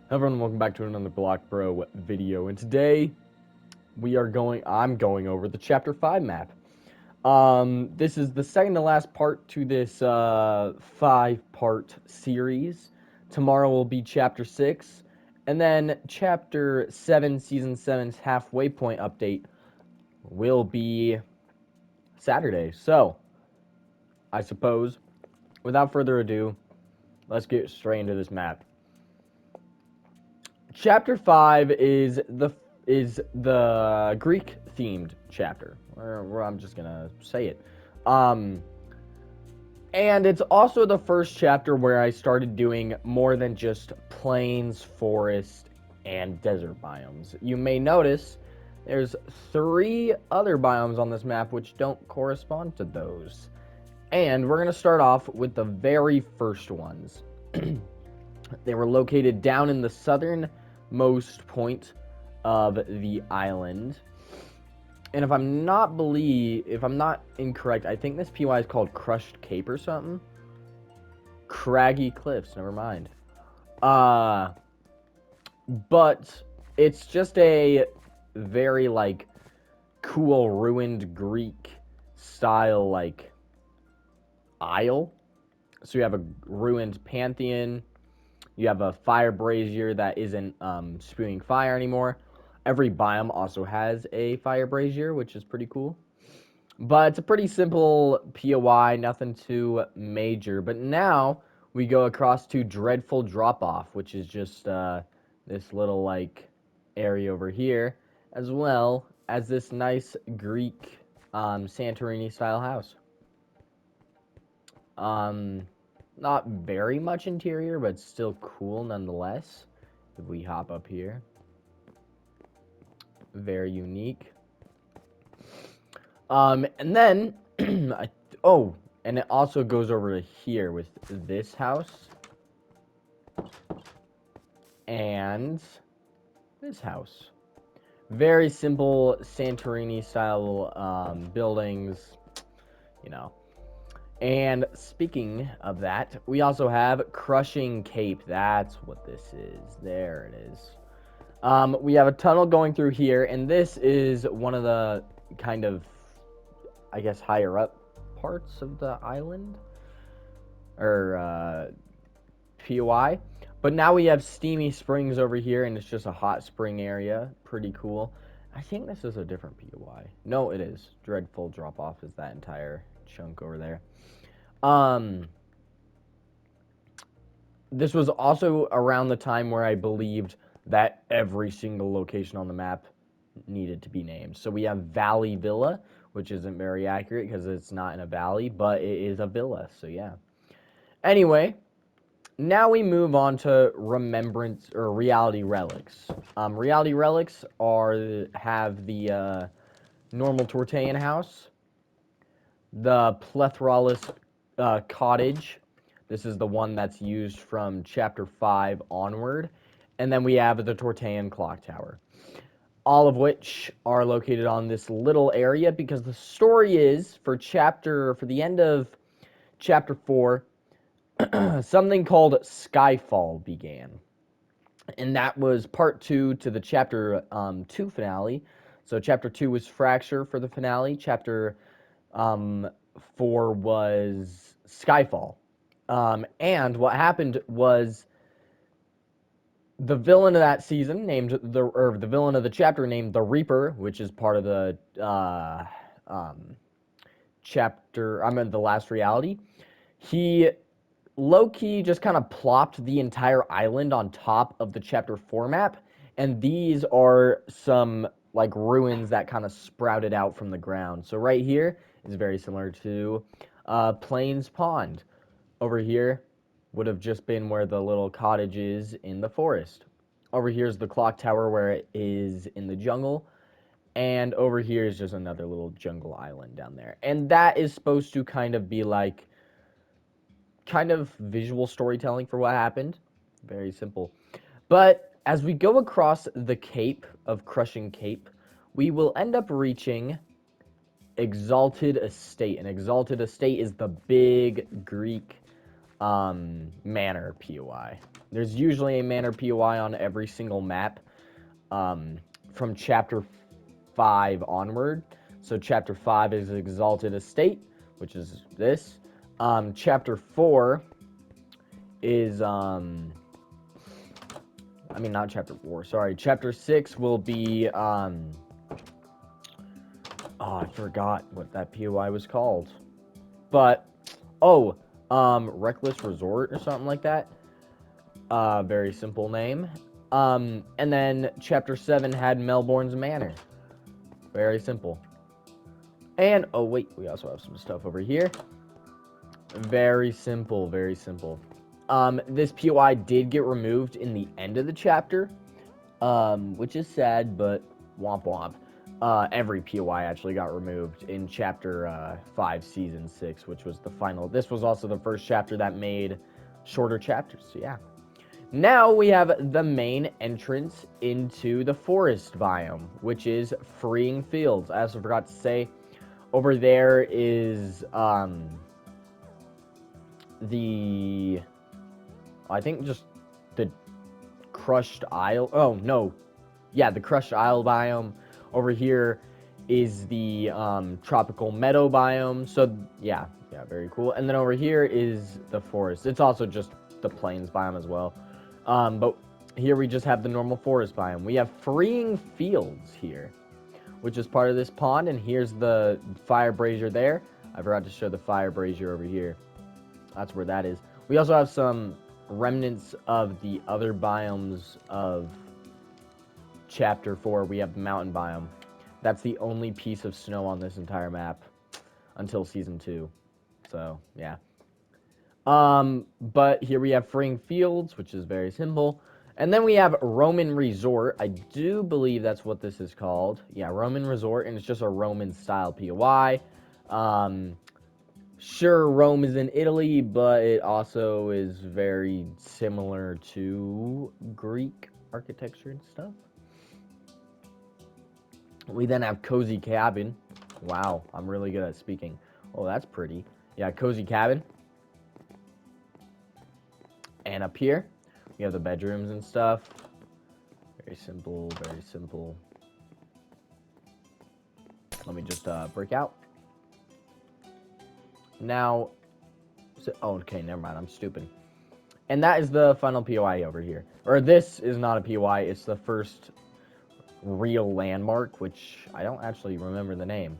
Hello everyone, welcome back to another Block Bro video, and today I'm going over the Chapter 5 map. This is the second to last part to this 5-part series. Tomorrow will be Chapter 6, and then Chapter 7, Season 7's halfway point update will be Saturday. So, I suppose, without further ado, let's get straight into this map. Chapter 5 is the Greek themed chapter. Or I'm just gonna say it. And it's also the first chapter where I started doing more than just plains, forest, and desert biomes. You may notice there's 3 other biomes on this map which don't correspond to those. And we're gonna start off with the very first ones. They were located down in the southernmost point of the island. And if I'm not incorrect, I think this PY is called Crushed Cape or something. Craggy Cliffs, never mind. But it's just a very like cool ruined Greek style like isle. So you have a ruined pantheon. You have a fire brazier that isn't spewing fire anymore. Every biome also has a fire brazier, which is pretty cool. But it's a pretty simple POI, nothing too major. But now we go across to Dreadful Drop-Off, which is just this little like area over here, as well as this nice Greek Santorini style house. Not very much interior, but still cool nonetheless. If we hop up here. Very unique. And then, and it also goes over to here with this house. And this house. Very simple Santorini style buildings, you know. And speaking of that, we also have Crushing Cape. That's what this is. There it is. We have a tunnel going through here, and this is one of the kind of, I guess, higher up parts of the island. Or, POI. But now we have Steamy Springs over here, and it's just a hot spring area. Pretty cool. I think this is a different POI. No, it is. Dreadful Drop-Off is that entire chunk over there. This was also around the time where I believed that every single location on the map needed to be named. So we have Valley Villa, which isn't very accurate because it's not in a valley, but it is a villa, so yeah. Anyway, now we move on to Remembrance or Reality Relics. Reality Relics have the normal Tortean house, the Plethorolus cottage. This is the one that's used from Chapter 5 onward. And then we have the Tortean clock tower. All of which are located on this little area because the story is, for the end of Chapter 4, something called Skyfall began. And that was part 2 to the Chapter 2 finale. So Chapter 2 was Fracture for the finale. Chapter 4 was Skyfall. And what happened was the villain of that season the villain of the chapter named the Reaper, which is part of the the last reality. He low-key just kind of plopped the entire island on top of the Chapter 4 map, and these are some like ruins that kind of sprouted out from the ground. So right here is very similar to Plains Pond. Over here would have just been where the little cottage is in the forest. Over here is the clock tower where it is in the jungle. And over here is just another little jungle island down there. And that is supposed to kind of be like kind of visual storytelling for what happened. Very simple. But as we go across the cape of Crushing Cape, we will end up reaching Exalted Estate. And Exalted Estate is the big Greek manor POI. There's usually a Manor POI on every single map from Chapter 5 onward. So Chapter 5 is Exalted Estate, which is this. Chapter 4 is, not Chapter 4, sorry. Chapter 6 will be, I forgot what that POI was called. But, Reckless Resort or something like that. Very simple name. And then Chapter 7 had Melbourne's Manor. Very simple. And, oh wait, we also have some stuff over here. Very simple, very simple. This POI did get removed in the end of the chapter, which is sad, but womp womp. Every POI actually got removed in Chapter 5, Season 6, which was the final. This was also the first chapter that made shorter chapters, so yeah. Now we have the main entrance into the forest biome, which is Freeing Fields. I also forgot to say, over there is, I think just the Crushed Isle. Oh, no. Yeah, the Crushed Isle biome. Over here is the Tropical Meadow biome. So, yeah, very cool. And then over here is the forest. It's also just the Plains biome as well. But here we just have the normal forest biome. We have Freeing Fields here, which is part of this pond. And here's the fire brazier there. I forgot to show the fire brazier over here. That's where that is. We also have some remnants of the other biomes of Chapter 4. We have the mountain biome. That's the only piece of snow on this entire map until Season 2. So, yeah. But here we have Freeing Fields, which is very simple. And then we have Roman Resort. I do believe that's what this is called. Yeah, Roman Resort, and it's just a Roman-style POI. Sure, Rome is in Italy, but it also is very similar to Greek architecture and stuff. We then have Cozy Cabin. Wow, I'm really good at speaking. Oh, that's pretty. Yeah, Cozy Cabin. And up here, we have the bedrooms and stuff. Very simple, very simple. Let me just break out. Now, okay, never mind, I'm stupid. And that is the final POI over here. Or this is not a POI, it's the first real landmark, which I don't actually remember the name.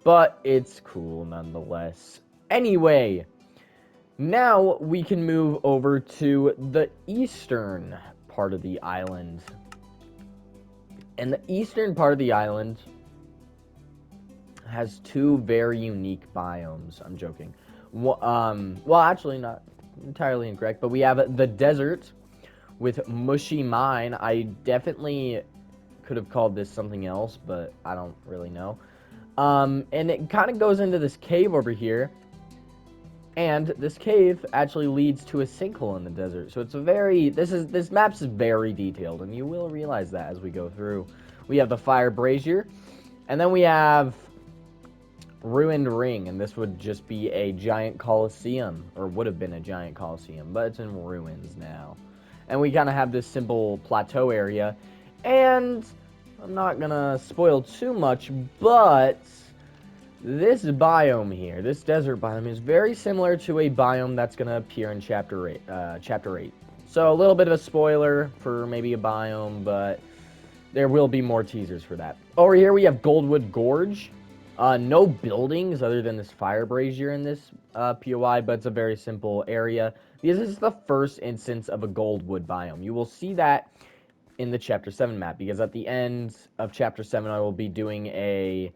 But it's cool nonetheless. Anyway, now we can move over to the eastern part of the island. And the eastern part of the island has two very unique biomes. I'm joking. Well, actually not entirely incorrect, but we have the desert with Mushy Mine. I definitely could have called this something else, but I don't really know. And it kind of goes into this cave over here. And this cave actually leads to a sinkhole in the desert. So it's a very, this map's very detailed, and you will realize that as we go through. We have the Fire Brazier, and then we have Ruined Ring, and this would just be a giant coliseum, or would have been a giant coliseum, but it's in ruins now. And we kind of have this simple plateau area, and I'm not gonna spoil too much, but this biome here, this desert biome, is very similar to a biome that's gonna appear in Chapter 8. So a little bit of a spoiler for maybe a biome, but there will be more teasers for that. Over here we have Goldwood Gorge. No buildings other than this fire brazier in this POI, but it's a very simple area. This is the first instance of a Goldwood biome. You will see that in the Chapter 7 map, because at the end of Chapter 7, I will be doing a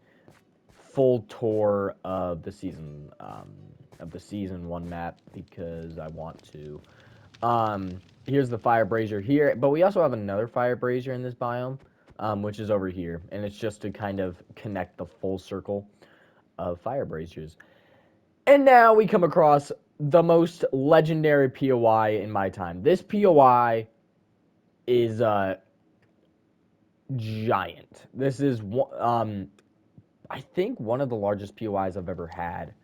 full tour of the season 1 map, because I want to. Here's the fire brazier here, but we also have another fire brazier in this biome. Which is over here, and it's just to kind of connect the full circle of fire braziers. And now we come across the most legendary POI in my time. This POI is giant. This is I think one of the largest POIs I've ever had.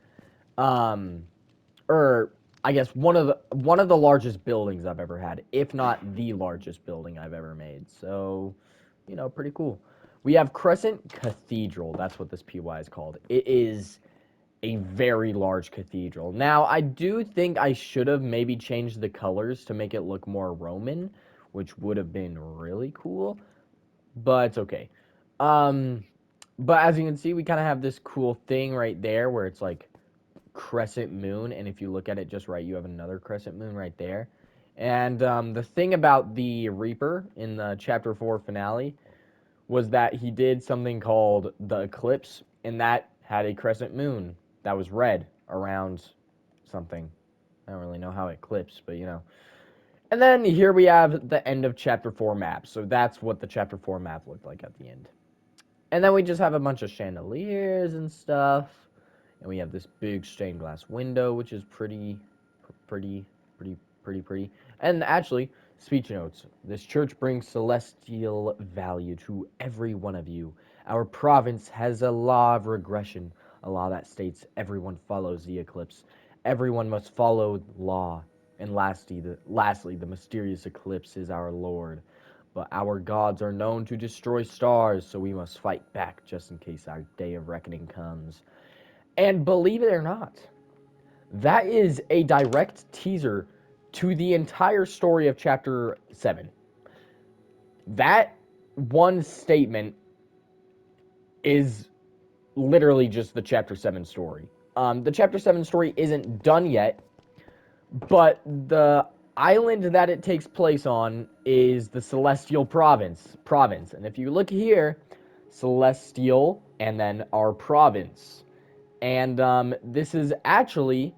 Or I guess one of the largest buildings I've ever had, if not the largest building I've ever made. So, pretty cool. We have Crescent Cathedral. That's what this PY is called. It is a very large cathedral. Now, I do think I should have maybe changed the colors to make it look more Roman, which would have been really cool, but it's okay. Um, but as you can see, we kind of have this cool thing right there where it's like crescent moon, and if you look at it just right, you have another crescent moon right there. And the thing about the Reaper in the Chapter 4 finale was that he did something called the eclipse, and that had a crescent moon that was red around something. I don't really know how it eclipsed, but And then here we have the end of Chapter 4 map. So that's what the Chapter 4 map looked like at the end. And then we just have a bunch of chandeliers and stuff. And we have this big stained glass window, which is pretty, pretty. And actually, speech notes. This church brings celestial value to every one of you. Our province has a law of regression, a law that states everyone follows the eclipse. Everyone must follow law. And lastly, the mysterious eclipse is our Lord. But our gods are known to destroy stars, so we must fight back just in case our day of reckoning comes. And believe it or not, that is a direct teaser to the entire story of Chapter 7. That one statement is literally just the Chapter 7 story. The Chapter 7 story isn't done yet, but the island that it takes place on is the Celestial Province. And if you look here, Celestial and then our province. And this is actually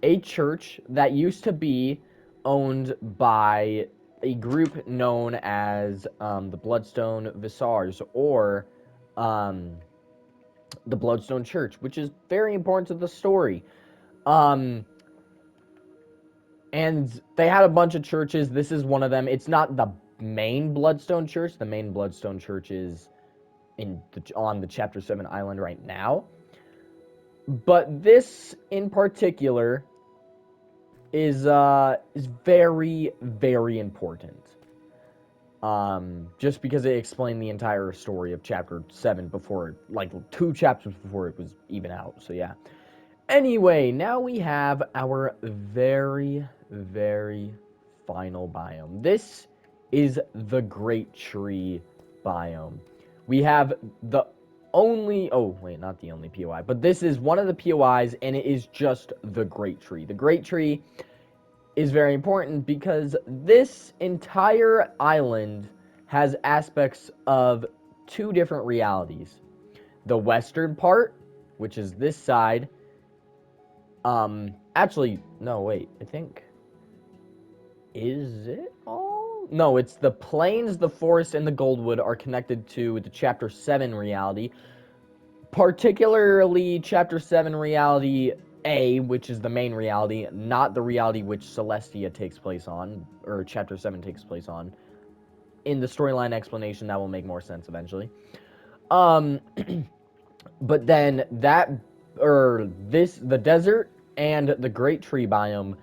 a church that used to be owned by a group known as the Bloodstone Visars, or um, the Bloodstone Church, which is very important to the story. Um, and they had a bunch of churches. This is one of them. It's not the main Bloodstone Church. The main Bloodstone Church is on the Chapter 7 island right now. But this in particular is very, very important. Just because it explained the entire story of Chapter 7 before, like 2 chapters before it was even out. So yeah. Anyway, now we have our very, very final biome. This is the Great Tree biome. We have the only, oh wait, not the only POI, but this is one of the POIs, and it is just the Great Tree. The Great Tree is very important because this entire island has aspects of 2 different realities. The western part, which is this side. Actually, no, wait, I think, is it all? No, it's the plains, the forest, and the Goldwood are connected to the Chapter 7 reality, particularly Chapter 7 reality A, which is the main reality, not the reality which Celestia takes place on, or Chapter 7 takes place on. In the storyline explanation, that will make more sense eventually. But then the desert and the Great Tree biome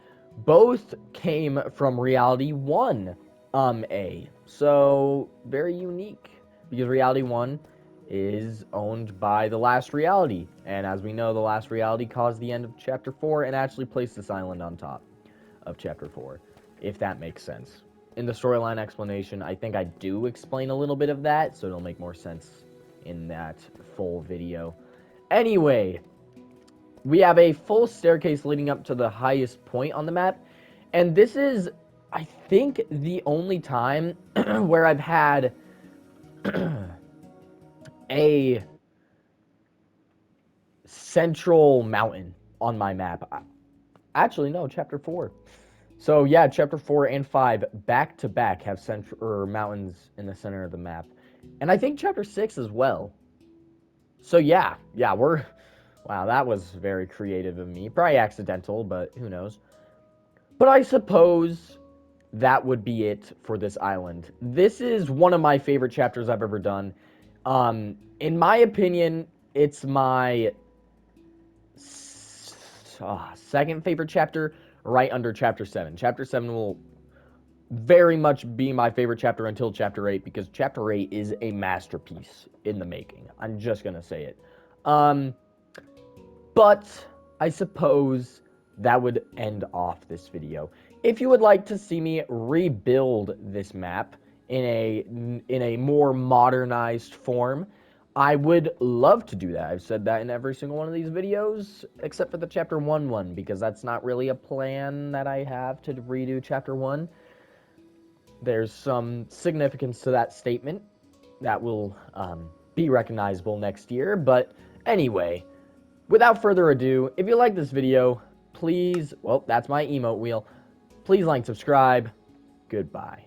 both came from Reality 1 A. So, very unique, because Reality 1 is owned by the Last Reality, and as we know, the Last Reality caused the end of Chapter 4 and actually placed this island on top of Chapter 4, if that makes sense. In the storyline explanation, I think I do explain a little bit of that, so it'll make more sense in that full video. Anyway, we have a full staircase leading up to the highest point on the map, and this is, I think, the only time where I've had a central mountain on my map. Actually, no, Chapter 4. So yeah, Chapter 4 and 5 back to back have mountains in the center of the map, and I think Chapter 6 as well. So yeah, wow, that was very creative of me. Probably accidental, but who knows. But I suppose that would be it for this island. This is one of my favorite chapters I've ever done. In my opinion, it's my second favorite chapter, right under Chapter 7. Chapter 7 will very much be my favorite chapter until Chapter 8, because Chapter 8 is a masterpiece in the making. I'm just going to say it. But I suppose that would end off this video. If you would like to see me rebuild this map in a more modernized form, I would love to do that. I've said that in every single one of these videos, except for the Chapter 1 one, because that's not really a plan that I have to redo Chapter 1. There's some significance to that statement that will be recognizable next year, but anyway, without further ado, if you like this video, please, well, that's my emote wheel. Please like, subscribe. Goodbye.